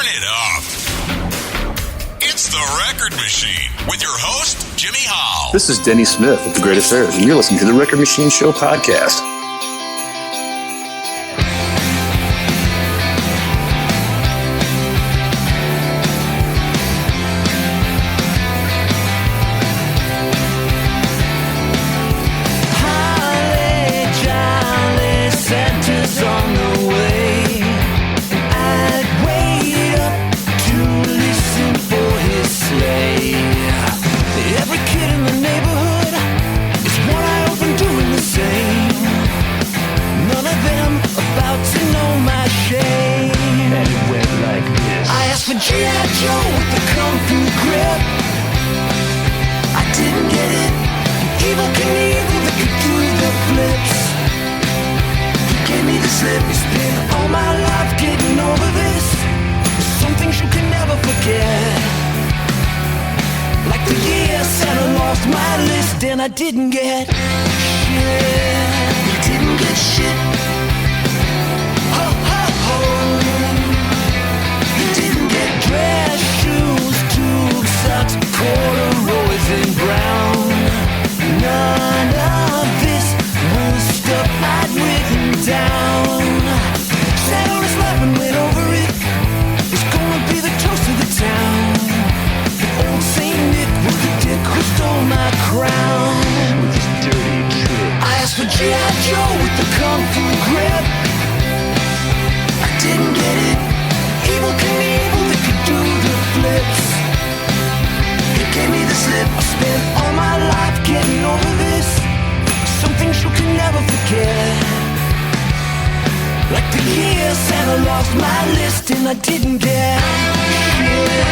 it up. It's The Record Machine with your host, Jimmy Howe. This is Denny Smith of The Great Affairs, and you're listening to The Record Machine Show podcast. I didn't get shit. You didn't get shit. Ho, ho, ho. You didn't get dress shoes, tube socks, corduroys, and brown. None of this was stuff I'd written down. Sat on his lap and went over it. It's gonna be the toast of the town. The old Saint Nick was the dick who stole my crown. For G.I. Joe with the Kung Fu grip. I didn't get it. Evil Knievel that could do the flips. He gave me the slip. I spent all my life getting over this. Some things you can never forget. Like the year Santa lost my list and I didn't get shit.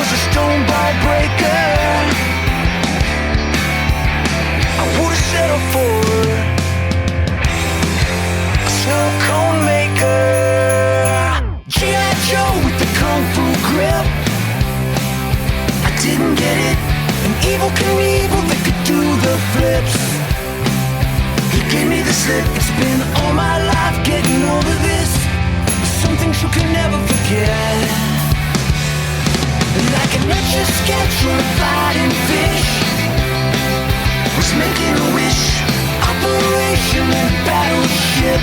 A stone ball breaker. I would've settled for a snow cone maker. G.I. Joe with the Kung Fu grip. I didn't get it. An evil Knievel that could do the flips. He gave me the slip. It's been all my life getting over this. Some things you can never forget. Like an etched sketch or a fighting fish was making a wish. Operation and battleship.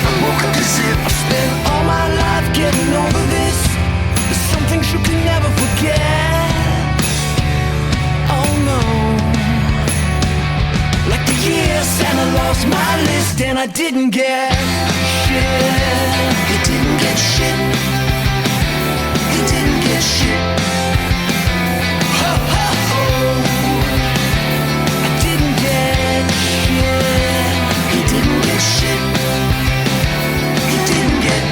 I woke up to zip. I spent all my life getting over this. There's some things you can never forget. Oh no. Like the year Santa lost my list and I didn't get shit. He didn't get shit. He didn't get shit. Ho, ho, ho. I didn't get shit. He didn't get shit. He didn't get.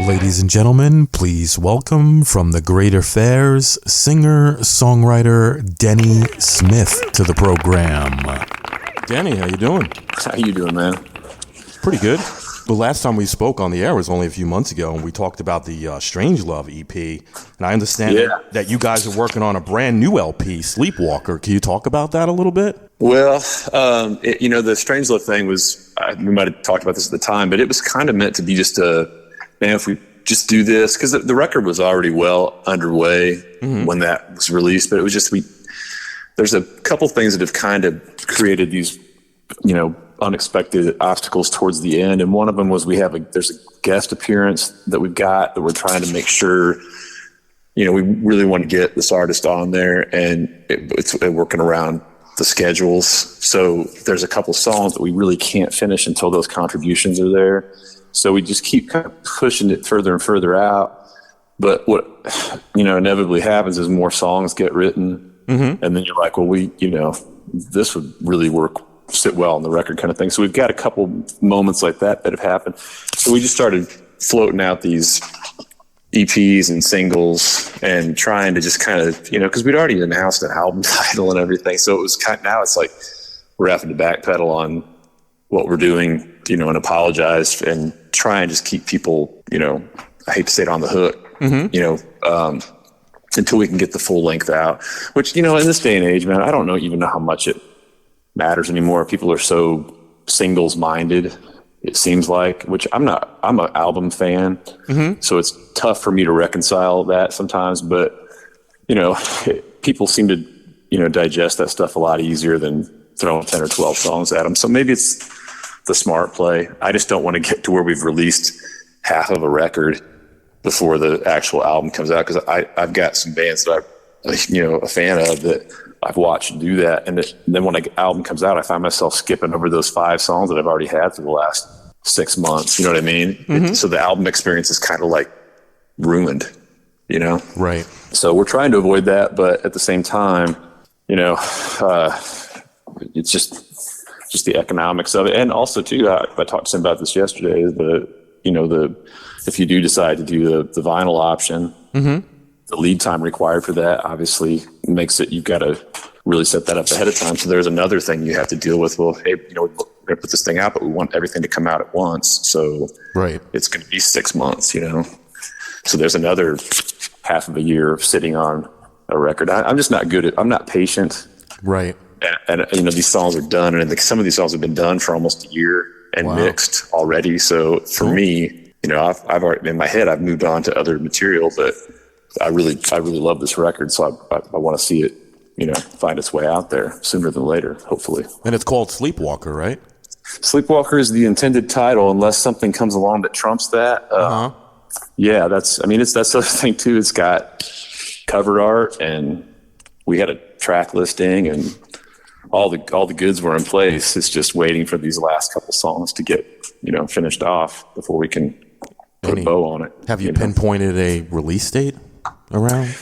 Ladies and gentlemen, please welcome from The Great Affairs, singer-songwriter Denny Smith to the program. Denny, how you doing? How you doing, man? Pretty good. The last time we spoke on the air was only a few months ago, and we talked about the Strangelove EP. And I understand that you guys are working on a brand new LP, Sleepwalker. Can you talk about that a little bit? Well, the Strangelove thing was, we might have talked about this at the time, but it was kind of meant to be just if we just do this, because the record was already well underway when that was released, but it was just, there's a couple things that have kind of created these, unexpected obstacles towards the end. And one of them was there's a guest appearance that we've got that we're trying to make sure, we really want to get this artist on there, and it's working around the schedules. So there's a couple songs that we really can't finish until those contributions are there. So we just keep kind of pushing it further and further out. But what, inevitably happens is more songs get written. And then you're like, well, this would really sit well on the record kind of thing. So we've got a couple moments like that have happened. So we just started floating out these EPs and singles and trying to just kind of, because we'd already announced an album title and everything. So it was now it's like, we're having to backpedal on what we're doing, you know, and apologize and try and just keep people, you know, I hate to say it, on the hook, you know, until we can get the full length out, which, you know, in this day and age, man, I don't even know how much it matters anymore. People are so singles minded, it seems like, which I'm an album fan. So it's tough for me to reconcile that sometimes, but you know, people seem to, you know, digest that stuff a lot easier than throwing 10 or 12 songs at them. So maybe it's the smart play. I just don't want to get to where we've released half of a record before the actual album comes out, because I've got some bands that I'm, you know, a fan of that I've watched do that, and then when an album comes out, I find myself skipping over those 5 songs that I've already had for the last 6 months. You know what I mean? So the album experience is kind of like ruined, you know? Right. So we're trying to avoid that, but at the same time, you know, it's just the economics of it, and also too, I talked to him about this yesterday. If you do decide to do the vinyl option, the lead time required for that obviously makes it, you've got to really set that up ahead of time. So there's another thing you have to deal with. Well, hey, you know, we're going to put this thing out, but we want everything to come out at once. So it's going to be 6 months, you know? So there's another half of a year of sitting on a record. I'm just not good at, I'm not patient. Right. And you know, these songs are done, and some of these songs have been done for almost a year and mixed already. So for me, you know, I've already, in my head, I've moved on to other material, but I really love this record. So I want to see it, you know, find its way out there sooner than later, hopefully. And it's called Sleepwalker, right? Sleepwalker is the intended title, unless something comes along that trumps that. Yeah, that's the other thing too. It's got cover art, and we had a track listing, and all the goods were in place. It's just waiting for these last couple songs to get, you know, finished off before we can put a bow on it. Have you pinpointed a release date around?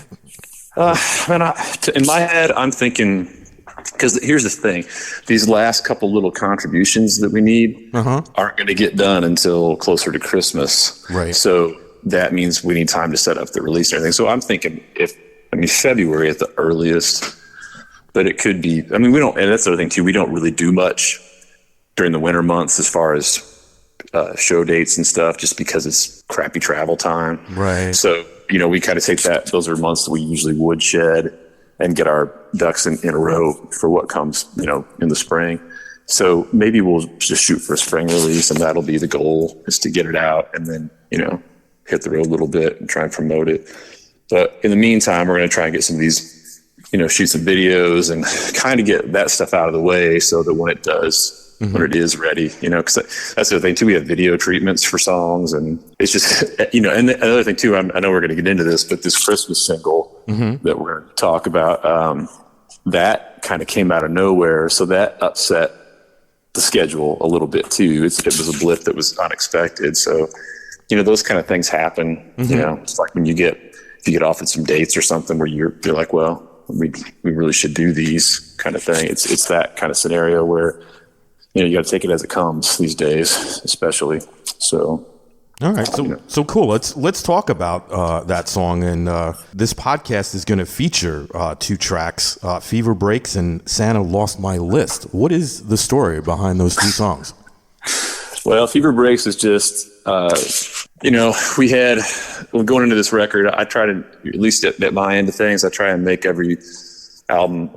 In my head, I'm thinking, because here's the thing, these last couple little contributions that we need aren't going to get done until closer to Christmas. Right. So that means we need time to set up the release and everything. So I'm thinking February at the earliest, but it could be, and that's the other thing too, we don't really do much during the winter months as far as show dates and stuff, just because it's crappy travel time. Right. So, you know, we kind of take that, those are months that we usually would shed and get our ducks in a row for what comes, you know, in the spring. So maybe we'll just shoot for a spring release, and that'll be the goal, is to get it out and then, you know, hit the road a little bit and try and promote it. But in the meantime, we're going to try and get some of these, you know, shoot some videos and kind of get that stuff out of the way, so that when it does, when it is ready, you know, because that's the other thing too. We have video treatments for songs, and it's just, you know, and the other thing too, I know we're going to get into this, but this Christmas single that we're going to talk about, that kind of came out of nowhere. So that upset the schedule a little bit too. It was a blip that was unexpected. So, you know, those kind of things happen. You know, it's like when if you get offered some dates or something where you're like, well, we really should do these kind of thing. It's that kind of scenario where, you know, you got to take it as it comes these days, especially. So, all right, so cool. Let's talk about that song. And this podcast is going to feature 2 tracks: "Fever Breaks" and "Santa Lost My List." What is the story behind those 2 songs? Well, "Fever Breaks" is just, you know, going into this record, I try to, at least at my end of things, I try and make every album,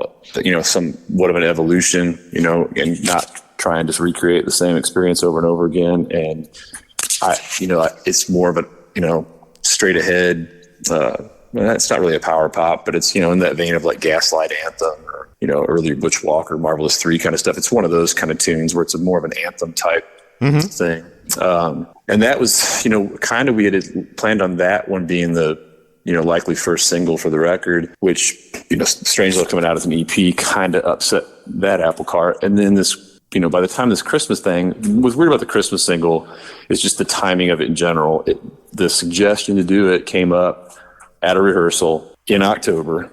you know, somewhat of an evolution, you know, and not try and just recreate the same experience over and over again. And it's more of a, you know, straight ahead, it's not really a power pop, but it's, you know, in that vein of like Gaslight Anthem or, you know, earlier Butch Walker, Marvelous 3 kind of stuff. It's one of those kind of tunes where it's more of an anthem type thing. And that was, you know, kind of, we had planned on that one being the, you know, likely first single for the record, which, you know, Strangelove coming out as an EP kind of upset that apple cart. And then this, you know, by the time this Christmas thing, what was weird about the Christmas single is just the timing of it in general. The suggestion to do it came up at a rehearsal in October,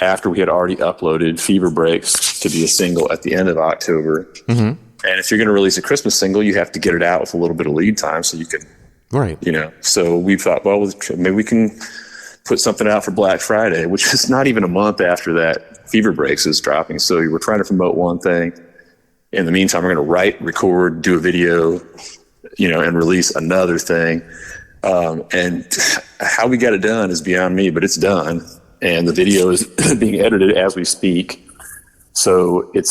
after we had already uploaded Fever Breaks to be a single at the end of October. And if you're going to release a Christmas single, you have to get it out with a little bit of lead time so you can, you know. So we thought, well, maybe we can put something out for Black Friday, which is not even a month after that Fever Breaks is dropping. So we're trying to promote one thing, in the meantime, we're going to write, record, do a video, and release another thing. And how we got it done is beyond me, but it's done. And the video is being edited as we speak. So it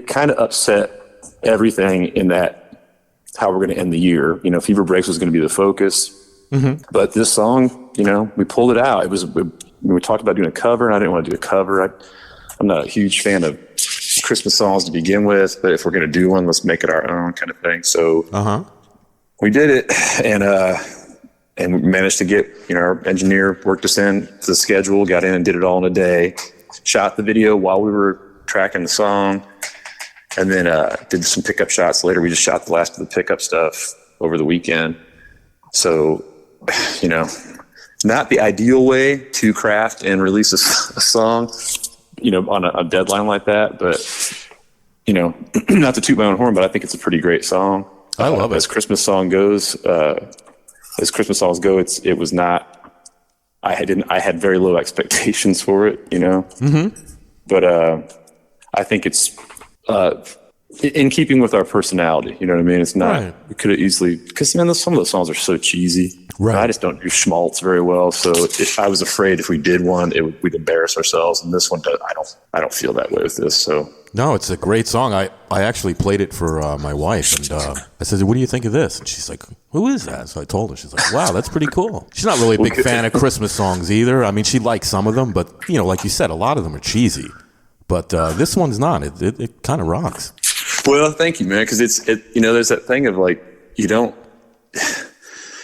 kind of upset everything in that how we're going to end the year. Fever Breaks was going to be the focus, but this song, we pulled it out. We talked about doing a cover, and I didn't want to do a cover. I'm not a huge fan of Christmas songs to begin with, but if we're going to do one, let's make it our own kind of thing. So we did it, and we managed to get, our engineer worked us in to the schedule, got in and did it all in a day, shot the video while we were tracking the song, and then did some pickup shots later. We just shot the last of the pickup stuff over the weekend. So, not the ideal way to craft and release a song, on a deadline like that, but, not to toot my own horn, but I think it's a pretty great song. I love it. As Christmas songs go, it was not, I had very low expectations for it, but I think it's in keeping with our personality. You know what I mean? It's not. Right. We could have easily, because some of those songs are so cheesy. Right. I just don't do schmaltz very well. So I was afraid if we did one, we'd embarrass ourselves. And this one, I don't feel that way with this. So no, it's a great song. I actually played it for my wife, and I said, "What do you think of this?" And she's like, "Who is that?" So I told her. She's like, "Wow, that's pretty cool." She's not really a big fan of Christmas songs either. I mean, she likes some of them, but like you said, a lot of them are cheesy. But this one's not. It kind of rocks. Well, thank you, man. Because there's that thing of like, you don't,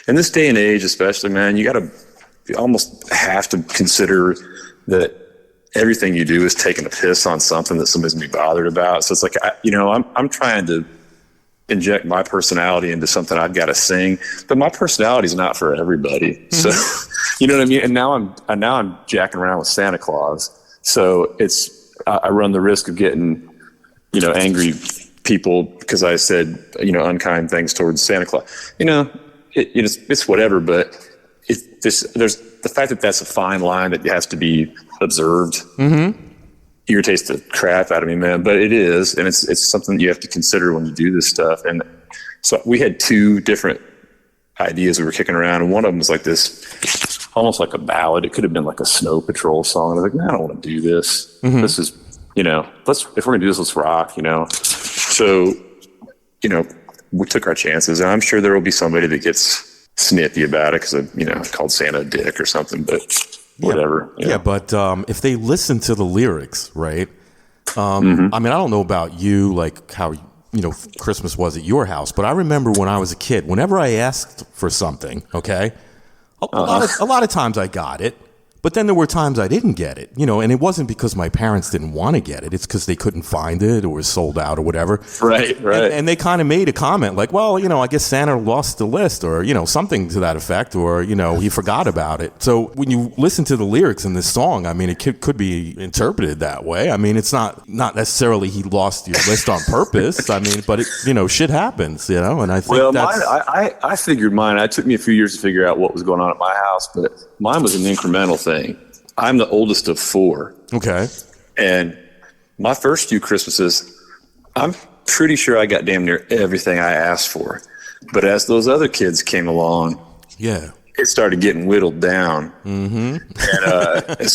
in this day and age, especially, man, you almost have to consider that everything you do is taking a piss on something that somebody's gonna be bothered about. So it's like, I'm trying to inject my personality into something I've got to sing, but my personality is not for everybody. Mm-hmm. So, you know what I mean? And now I'm jacking around with Santa Claus. So I run the risk of getting, angry people because I said, unkind things towards Santa Claus. It's whatever, but there's the fact that that's a fine line that has to be observed. Mm-hmm. Irritates the crap out of me, man. But it is, and it's something you have to consider when you do this stuff. And so we had two different ideas we were kicking around, and one of them was like this, almost like a ballad. It could have been like a Snow Patrol song. I was like, man, I don't want to do this. Mm-hmm. This is, if we're gonna do this, let's rock. So, we took our chances, and I'm sure there will be somebody that gets snippy about it because I called Santa a dick or something, but whatever. Yeah, but if they listen to the lyrics, right? Mm-hmm. I mean, I don't know about you, like how, Christmas was at your house, but I remember when I was a kid, whenever I asked for something, okay, a lot of times I got it. But then there were times I didn't get it, and it wasn't because my parents didn't want to get it. It's because they couldn't find it or was sold out or whatever. Right. And they kind of made a comment like, well, I guess Santa lost the list or, something to that effect or, he forgot about it. So when you listen to the lyrics in this song, I mean, it could be interpreted that way. I mean, it's not necessarily he lost your list on purpose. I mean, but shit happens, and I think I figured mine. It took me a few years to figure out what was going on at my house, but mine was an incremental thing. I'm the oldest of four. Okay. And my first few Christmases, I'm pretty sure I got damn near everything I asked for. But as those other kids came along, it started getting whittled down. Mm-hmm. And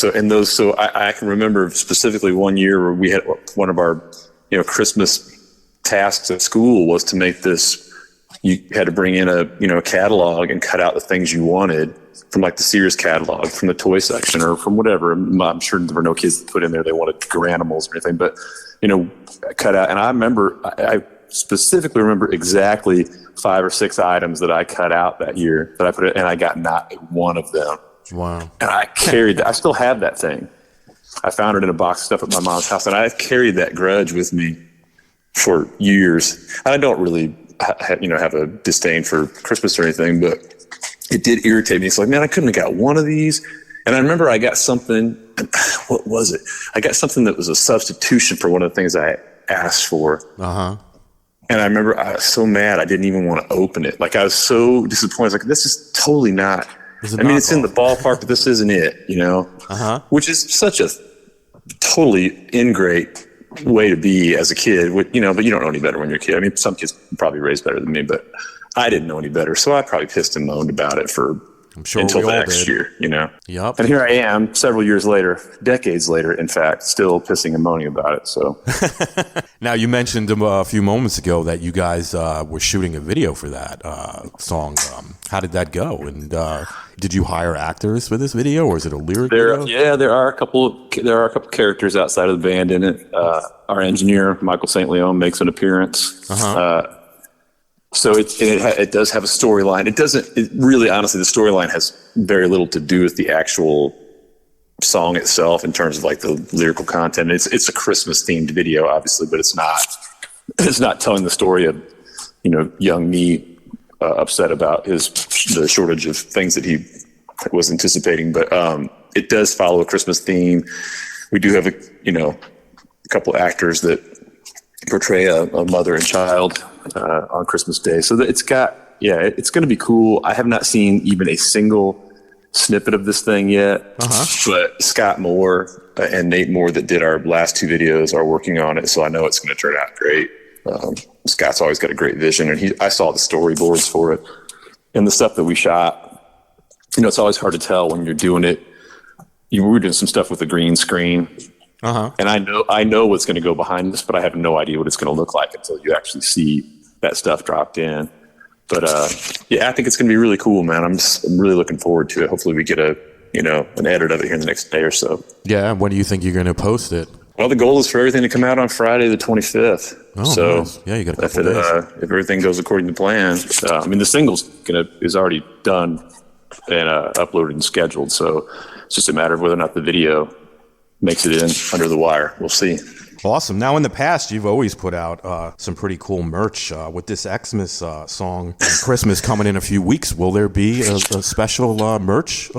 so I can remember specifically one year where we had one of our, Christmas tasks at school was to make this. You had to bring in a catalog and cut out the things you wanted from like the Sears catalog, from the toy section or from whatever. I'm sure there were no kids that put in there they wanted animals or anything, but cut out. And I specifically remember exactly 5 or 6 items that I cut out that year that I put it, and I got not one of them. Wow. And I carried that. I still have that thing. I found it in a box of stuff at my mom's house, and I've carried that grudge with me for years. I don't really have a disdain for Christmas or anything, but it did irritate me. It's like, man, I couldn't have got one of these. And I remember I got something, what was it? I got something that was a substitution for one of the things I asked for. Uh-huh. And I remember I was so mad I didn't even want to open it. Like I was so disappointed. I was like, this is totally not. It's in the ballpark, but this isn't it, Uh-huh. Which is such a totally ingrate way to be as a kid, but you don't know any better when you're a kid. I mean, some kids probably raised better than me, but I didn't know any better. So I probably pissed and moaned about it I'm sure until we the all next did. year, Yep. And here I am several years later, decades later, in fact, still pissing and moaning about it. So Now, you mentioned a few moments ago that you guys were shooting a video for that song. How did that go? And did you hire actors for this video, or is it a lyric video? Yeah, there are a couple characters outside of the band in it. Our engineer, Michael St. Leon, makes an appearance. So it does have a storyline. It really, honestly, the storyline has very little to do with the actual song itself in terms of like the lyrical content. It's a Christmas themed video, obviously, but it's not telling the story of, young me upset about the shortage of things that he was anticipating. But it does follow a Christmas theme. We do have a couple actors that portray a mother and child on Christmas Day. So it's going to be cool. I have not seen even a single snippet of this thing yet, but Scott Moore and Nate Moore that did our last two videos are working on it. So I know it's going to turn out great. Scott's always got a great vision, and I saw the storyboards for it and the stuff that we shot. It's always hard to tell when you're doing it. We were doing some stuff with the green screen. And I know what's going to go behind this, but I have no idea what it's going to look like until you actually see that stuff dropped in. But I think it's going to be really cool, man. I'm really looking forward to it. Hopefully we get an edit of it here in the next day or so. Yeah. When do you think you're going to post it? Well, the goal is for everything to come out on Friday the 25th. Oh, so nice. Yeah, you got a couple days. If everything goes according to plan, the single's is already done and uploaded and scheduled. So it's just a matter of whether or not the video makes it in under the wire. We'll see. Awesome. Now, in the past, you've always put out some pretty cool merch. With this Xmas song, and Christmas coming in a few weeks, will there be a special merch?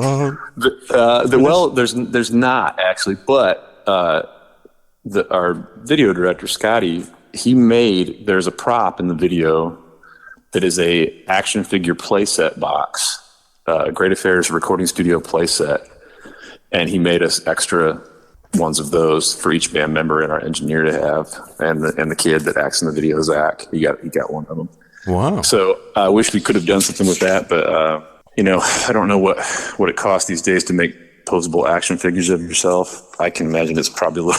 There's not actually, but our video director Scotty, there's a prop in the video that is a action figure playset box, Great Affairs recording studio playset, and he made us extra ones of those for each band member and our engineer to have, and the kid that acts in the video, Zach, he got one of them. Wow. So I wish we could have done something with that, but I don't know what it costs these days to make posable action figures of yourself. I can imagine it's probably a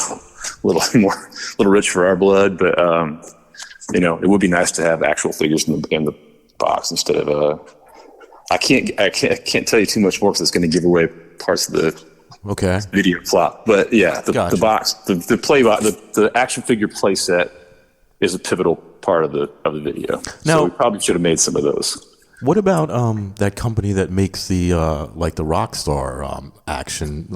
little rich for our blood, but it would be nice to have actual figures in the box instead of I can't tell you too much more because it's going to give away parts of the video plot. But yeah, the box, the action figure play set is a pivotal part of the video. Now, so we probably should have made some of those. What about that company that makes the like the Rockstar action?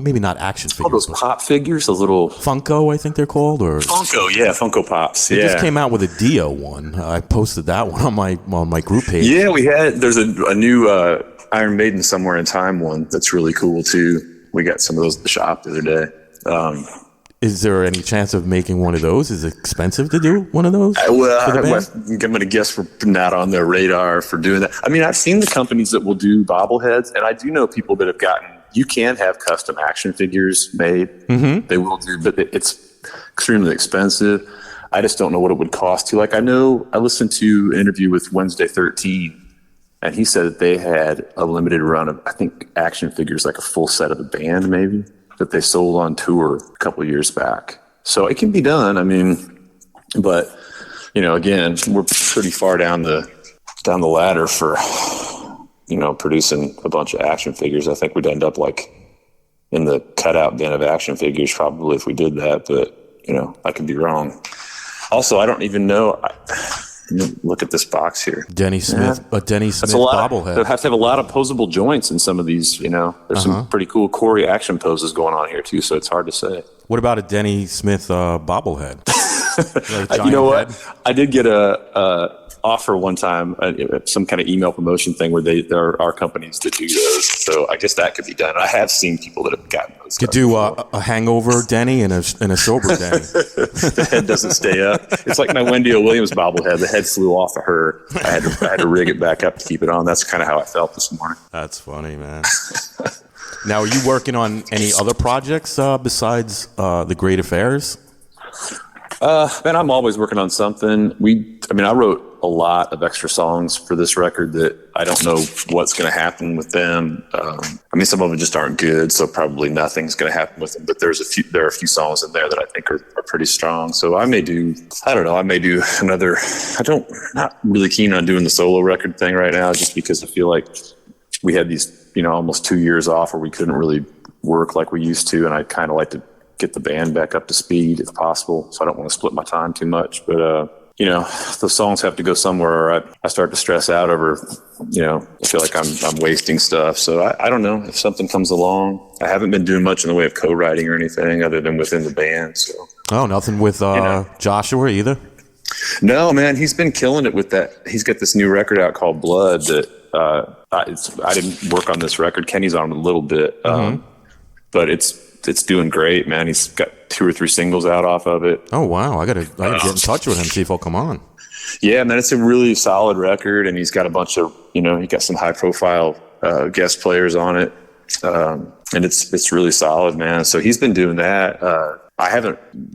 Maybe not action figures. Those pop figures, those little Funko, I think they're called, or Funko, yeah, Funko Pops. They just came out with a Dio one. I posted that one on my group page. Yeah, there's a new Iron Maiden Somewhere in Time one that's really cool too. We got some of those at the shop the other day. Is there any chance of making one of those? Is it expensive to do one of those? I'm going to guess we're not on their radar for doing that. I mean, I've seen the companies that will do bobbleheads, and I do know people that have you can have custom action figures made. Mm-hmm. They will do, but it's extremely expensive. I just don't know what it would cost to. Like, I listened to an interview with Wednesday 13, and he said that they had a limited run of, I think, action figures, like a full set of the band maybe, that they sold on tour a couple of years back. So it can be done. I mean, but again, we're pretty far down the ladder for producing a bunch of action figures. I think we'd end up like in the cutout bin of action figures probably if we did that, but I could be wrong. Also, I don't even know. Look at this box here. Denny Smith, a Denny Smith bobblehead. They have to have a lot of posable joints in some of these, There's some pretty cool Corey action poses going on here too, so it's hard to say. What about a Denny Smith bobblehead? You know what? Head? I did get a offer one time, some kind of email promotion thing where there are companies that do those. So I guess that could be done. I have seen people that have gotten those. Could do a hangover Denny and a sober Denny. The head doesn't stay up. It's like my Wendy O. Williams bobblehead. The head flew off of her. I had to rig it back up to keep it on. That's kind of how I felt this morning. That's funny, man. Now, are you working on any other projects besides the Great Affairs? Man, I'm always working on something. I wrote a lot of extra songs for this record that I don't know what's going to happen with them. Some of them just aren't good, so probably nothing's going to happen with them. But there are a few songs in there that I think are pretty strong. So I may do another. Not really keen on doing the solo record thing right now, just because I feel like we had these, almost 2 years off where we couldn't really work like we used to, and I kind of like to get the band back up to speed if possible. So I don't want to split my time too much, but those songs have to go somewhere. Or I start to stress out over, I feel like I'm wasting stuff. So I don't know if something comes along. I haven't been doing much in the way of co-writing or anything other than within the band. So nothing with Joshua either. No, man, he's been killing it with that. He's got this new record out called Blood that I didn't work on this record. Kenny's on it a little bit, but it's doing great, man. He's got 2 or 3 singles out off of it. Oh wow, I gotta get in touch with him, see if he'll come on. Yeah, man, it's a really solid record, and he's got a bunch of he got some high profile guest players on it, and it's really solid, man. So he's been doing that.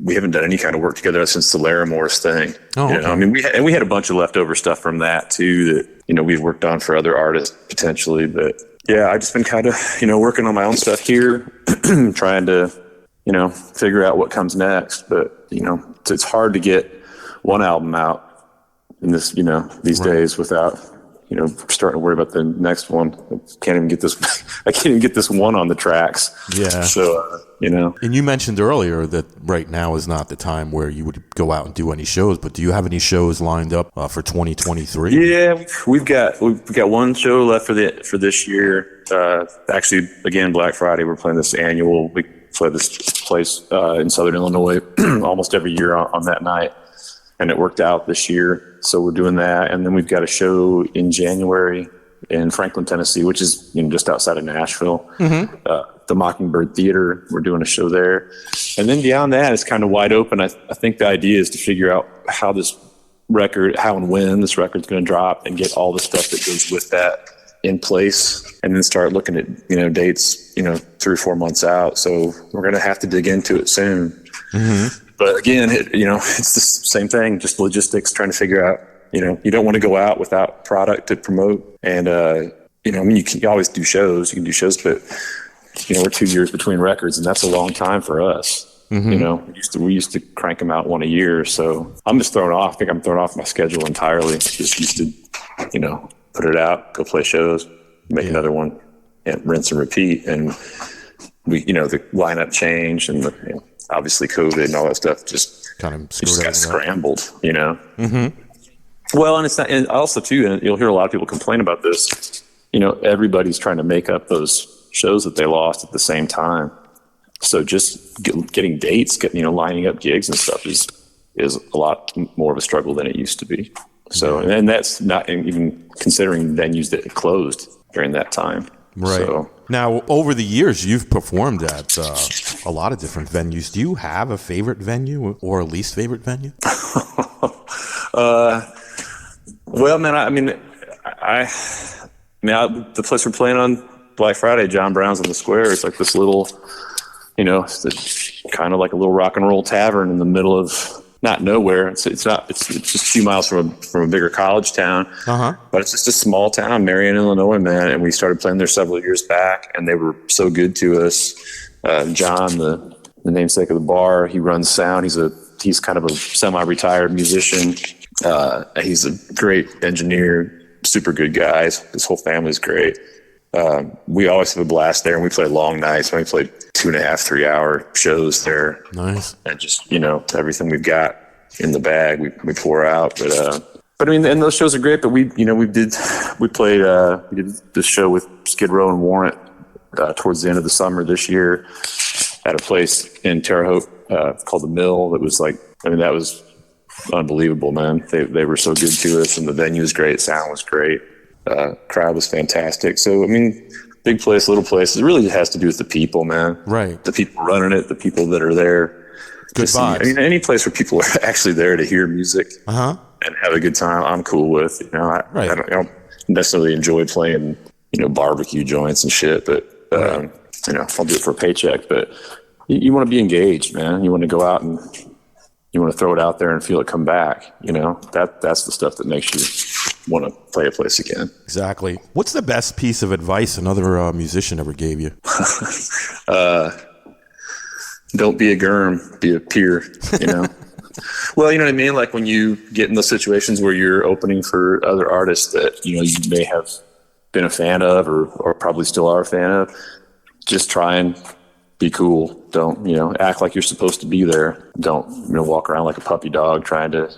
We haven't done any kind of work together since the Larimores thing. Oh, okay. We had a bunch of leftover stuff from that too that we've worked on for other artists potentially, but. Yeah, I've just been kind of, working on my own stuff here, trying to, figure out what comes next. But, it's hard to get one album out in this, these days without, starting to worry about the next one. I can't even get this one on the tracks. Yeah. So, And you mentioned earlier that right now is not the time where you would go out and do any shows, but do you have any shows lined up for 2023? Yeah, we've got one show left for this year. Actually, again, Black Friday, we're playing this annual. We play this place in Southern Illinois almost every year on that night, and it worked out this year. So we're doing that, and then we've got a show in January in Franklin, Tennessee, which is just outside of Nashville. The Mockingbird Theater. We're doing a show there, and then beyond that, it's kind of wide open. I think the idea is to figure out how and when this record's going to drop, and get all the stuff that goes with that in place, and then start looking at dates 3 or 4 months out. So we're going to have to dig into it soon. But again, it's the same thing, just logistics, trying to figure out, you don't want to go out without product to promote. And, you can always do shows. You can do shows, but, we're 2 years between records, and that's a long time for us. We used to crank them out one a year. So I'm just thrown off. I think I'm thrown off my schedule entirely. Just used to, put it out, go play shows, make another one, and rinse and repeat. And the lineup changed, and obviously COVID and all that stuff just got scrambled, Well, and it's not, and also too, and you'll hear a lot of people complain about this, everybody's trying to make up those shows that they lost at the same time. So just getting dates, lining up gigs and stuff is a lot more of a struggle than it used to be. So, and that's not even considering venues that closed during that time. Right. So, now, over the years, you've performed at a lot of different venues. Do you have a favorite venue or a least favorite venue? Well, man, the place we're playing on Black Friday, John Brown's on the Square. It's like this little, it's kind of like a little rock and roll tavern in the middle of not nowhere. It's just a few miles from a bigger college town. But it's just a small town, Marion, Illinois, man. And we started playing there several years back, and they were so good to us. John, the namesake of the bar, he runs sound. He's kind of a semi-retired musician. He's a great engineer, super good guy. His whole family's great. We always have a blast there, and we play long nights. We played 2.5, 3 hour shows there. Nice. And just, everything we've got in the bag, we pour out. But and those shows are great, but we did this show with Skid Row and Warrant towards the end of the summer this year at a place in Terre Haute called The Mill. That was that was unbelievable, man. They were so good to us, and the venue was great. Sound was great. Crowd was fantastic. So, big place, little place. It really has to do with the people, man. Right. The people running it, the people that are there. Good vibes. Any place where people are actually there to hear music and have a good time, I'm cool with. I don't necessarily enjoy playing, barbecue joints and shit, but I'll do it for a paycheck. But you want to be engaged, man. You want to go out and you want to throw it out there and feel it come back. That's the stuff that makes you want to play a place again. Exactly. What's the best piece of advice another musician ever gave you? Don't be a germ, be a peer, Well, you know what I mean? Like when you get in those situations where you're opening for other artists that, you may have been a fan of or probably still are a fan of, just try and be cool. Don't, act like you're supposed to be there. Don't, walk around like a puppy dog trying to,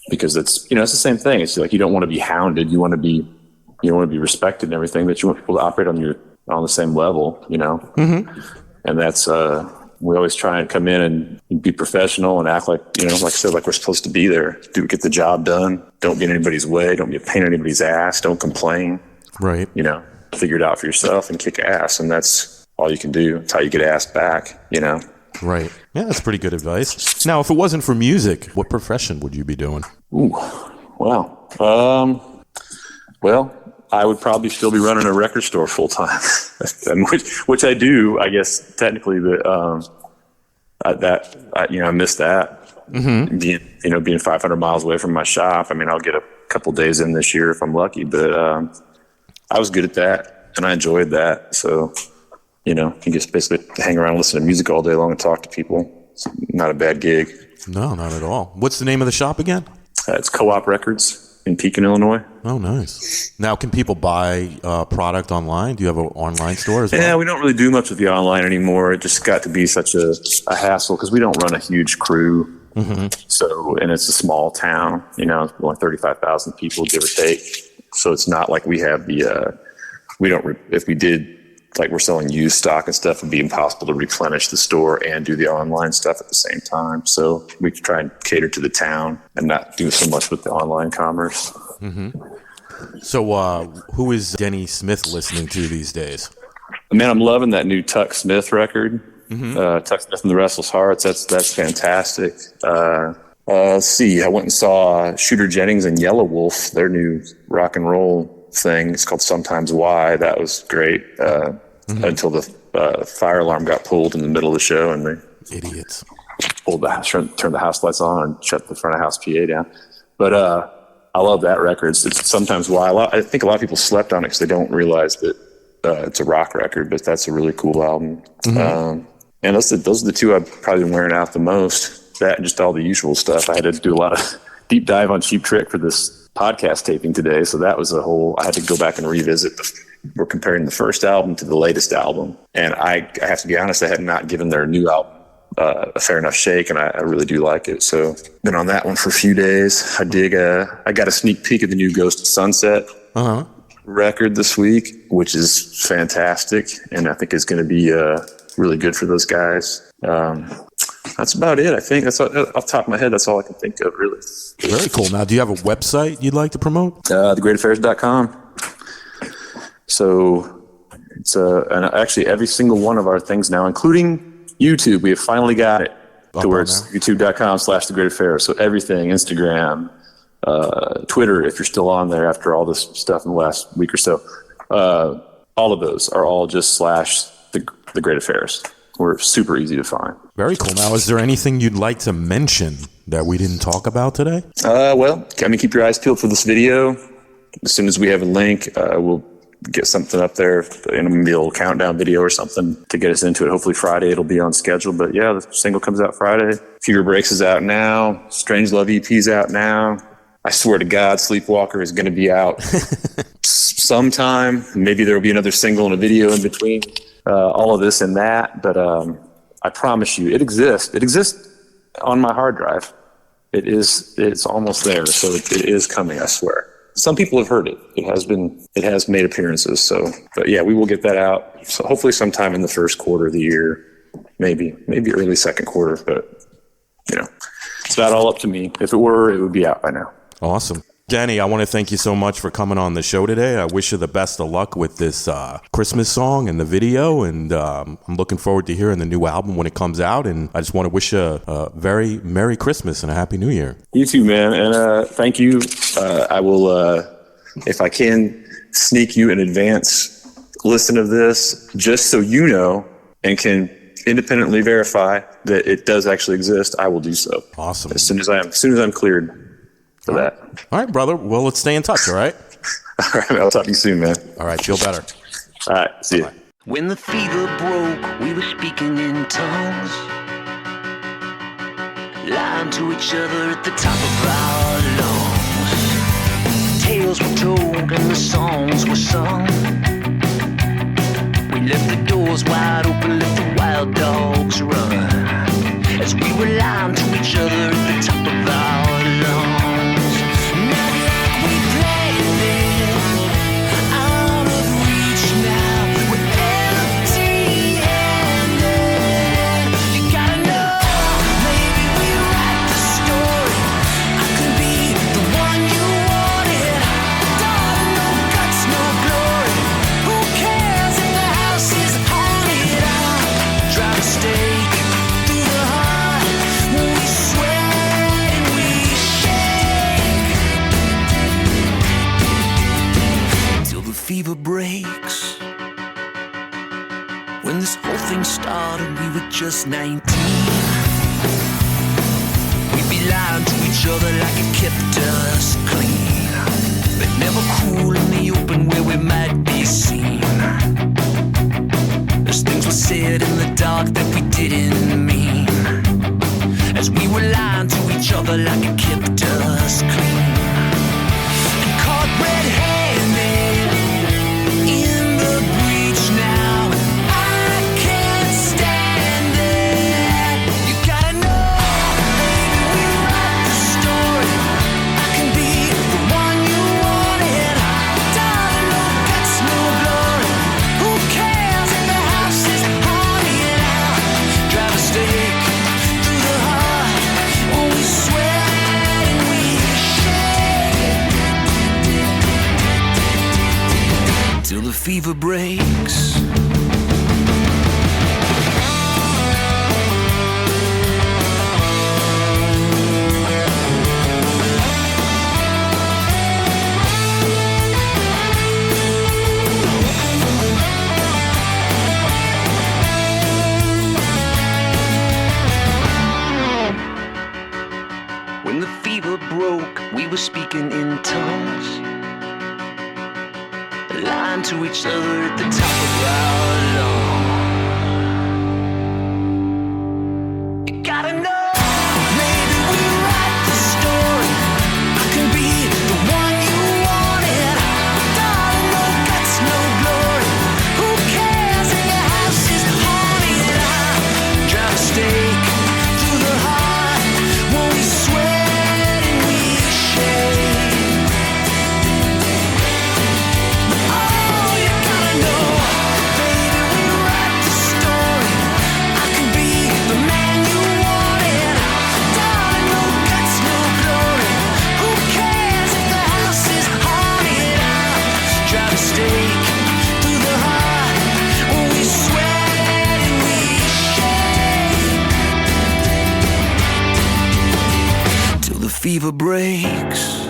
because it's, it's the same thing. It's like, you don't want to be hounded. You want to be respected and everything, but you want people to operate on the same level, Mm-hmm. And that's, we always try and come in and be professional and act like, like I said, like we're supposed to be there. Get the job done. Don't get in anybody's way. Don't be a pain in anybody's ass. Don't complain. Right. Figure it out for yourself and kick ass. And that's all you can do. It's how you get asked back, Right. Yeah, that's pretty good advice. Now, if it wasn't for music, what profession would you be doing? Ooh, wow. Well, I would probably still be running a record store full time, which I do, I guess, technically, but I miss that. Mm-hmm. Being 500 miles away from my shop. I mean, I'll get a couple days in this year if I'm lucky, but I was good at that and I enjoyed that. So, you can just basically hang around and listen to music all day long and talk to people. It's not a bad gig. No, not at all. What's the name of the shop again? It's Co-op Records in Pekin, Illinois. Oh, nice. Now, can people buy product online? Do you have an online store as well? Yeah, we don't really do much with the online anymore. It just got to be such a hassle because we don't run a huge crew. Mm-hmm. So, and it's a small town, only 35,000 people, give or take. So it's not like we have if we did, like we're selling used stock and stuff, it'd be impossible to replenish the store and do the online stuff at the same time. So we try and cater to the town and not do so much with the online commerce. Mm-hmm. So who is Denny Smith listening to these days? Man, I'm loving that new Tuck Smith record. Mm-hmm. Tuck Smith and the Restless Hearts. That's fantastic. Let's see. I went and saw Shooter Jennings and Yellow Wolf, their new rock and roll thing. It's called Sometimes Why. That was great. Until the fire alarm got pulled in the middle of the show and they Idiots pulled the house, turned the house lights on and shut the front of house PA down. But I love that record. It's Sometimes Why. I think a lot of people slept on it because they don't realize that it's a rock record, but that's a really cool album. Mm-hmm. And those are the two I've probably been wearing out the most. That and just all the usual stuff. I had to do a lot of deep dive on Cheap Trick for this podcast taping today, so that was I had to go back and revisit. We're comparing the first album to the latest album, and I have to be honest, I had not given their new album a fair enough shake, and I really do like it. So been on that one for a few days. I got a sneak peek of the new Ghost of Sunset record this week, which is fantastic, and I think it's going to be really good for those guys. That's about it. I think that's off the top of my head. That's all I can think of, really. Very cool. Now, do you have a website you'd like to promote? thegreataffairs.com. So it's and actually every single one of our things now, including YouTube, we have finally got it to where it's youtube.com/thegreataffairs. So everything, Instagram, Twitter, if you're still on there after all this stuff in the last week or so, all of those are all just /the Great Affairs. We're super easy to find. Very cool. Now, is there anything you'd like to mention that we didn't talk about today? Well, keep your eyes peeled for this video. As soon as we have a link, we'll get something up there, and maybe a little countdown video or something to get us into it. Hopefully Friday it'll be on schedule. But yeah, the single comes out Friday. Fever Breaks is out now. Strange Love EP's out now. I swear to God, Sleepwalker is going to be out sometime. Maybe there'll be another single and a video in between. All of this and that, but I promise you, it exists. It exists on my hard drive. It's almost there, so it is coming. I swear. Some people have heard it. It has made appearances. So, but yeah, we will get that out. So hopefully, sometime in the first quarter of the year, maybe early second quarter. But it's not all up to me. If it were, it would be out by now. Awesome. Denny, I want to thank you so much for coming on the show today. I wish you the best of luck with this Christmas song and the video, and I'm looking forward to hearing the new album when it comes out, and I just want to wish you a very Merry Christmas and a Happy New Year. You too, man, and thank you. I will, if I can, sneak you an advance listen of this, just so you know, and can independently verify that it does actually exist, I will do so. Awesome. As soon as I'm cleared for that. All right, brother. Well, let's stay in touch, all right? All right, I'll talk to you soon, man. All right, feel better. All right, see you. When the fever broke, we were speaking in tongues, lying to each other at the top of our lungs. Tales were told and the songs were sung. We left the doors wide open, let the wild dogs run, as we were lying to each other at the top of our lungs. Not like we planned it, out of reach now, we're empty-handed. You gotta know, maybe we write the story. I can be the one you wanted. Darling, no guts, no glory. Who cares if the house is haunted? I'll drive a stake through the heart when we sweat and we shake till the fever breaks. When this whole thing started, we were just 19. We'd be lying to each other like it kept us clean, but never cool in the open where we might be seen. As things were said in the dark that we didn't mean, as we were lying to each other like it kept us clean. And caught red-handed in the breach now, I can't stand it. You gotta know, baby, we write the story. I can be the one you wanted. Darling, no guts, no glory. Who cares if the house is haunted? I'll drive a stake through the heart when we sweat and we shake till the fever breaks. When the fever broke, we were speaking in tongues, lying to each other at the top of our lungs. You gotta know, maybe we write the story. I can be the one you wanted. Darling, no guts, no glory. Who cares if the house is haunted? I'll drive a stake through the heart when we sweat and we shake. Oh, you gotta know, baby, we write the story. I can be the man you wanted. Darling, no guts, no glory. Who cares if the house is haunted? I'll drive a stake through the heart when we sweat and we shake till the fever breaks.